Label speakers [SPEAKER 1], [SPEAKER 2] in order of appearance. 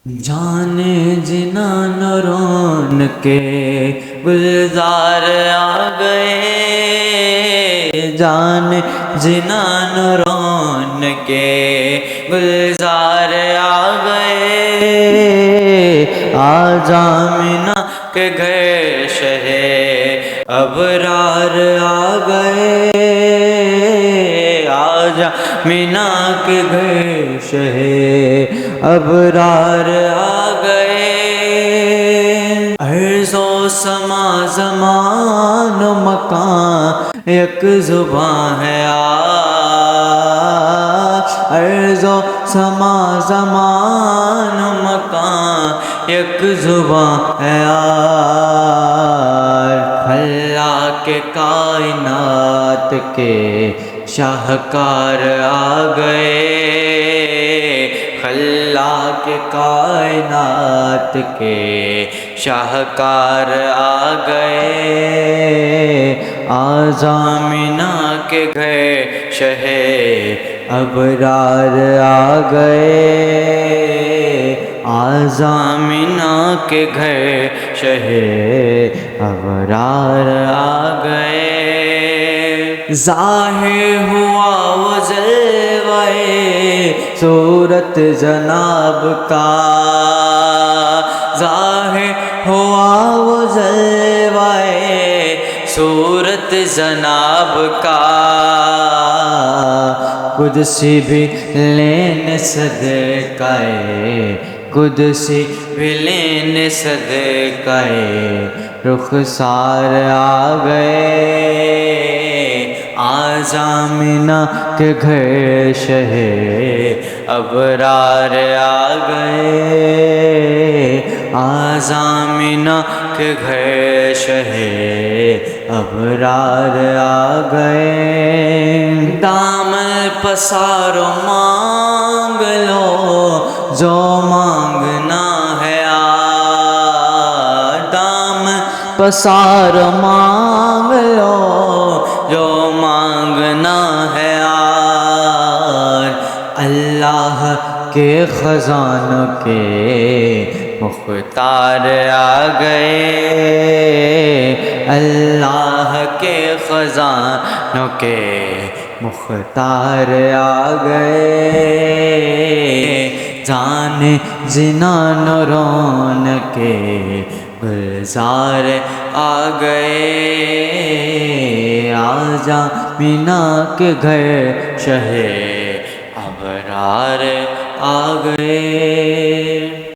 [SPEAKER 1] جانے جنان رون کے گلزار آ گئے، جانے جنان رون کے گلزار آ گئے، آج آمنہ کے گھر شہ ابرار آ گئے، آج آمنہ کے گھر شہ ابرار آ گئے۔ عرض و سما زمان و مکان یک زباں ہے آج، عرض و سما زمان و مکان یک زباں ہے آج، اللہ کے کائنات کے شاہکار آ گئے، اللہ کے کائنات کے شاہکار آ گئے، آج آمنہ کے گھر شہ ابرار آ گئے، آج آمنہ کے گھر شہ ابرار آ گئے۔ ظاہر ہوا وہ جلوہ صورت جناب کا، ظاہر ہوا وہ جلوہ صورت جناب کا، قدسی بھی لین صدقہ قدسی بھی لین صدقہ رخسار آ گئے، آج آمنہ کے گھر شہ ابرار آ گئے، آج آمنہ کے گھر شہ ابرار آ گئے۔ دامن پسارو مانگ لو جو مانگنا ہے آج، دامن پسارو مانگ لو جو مانگنا ہے آج، اللہ کے خزانوں کے مختار آ گئے، اللہ کے خزانوں کے مختار آ گئے، جانے جنان رون کے گلزار آ گئے، آج آمنہ کے گھر شہ ابرار آ گئے۔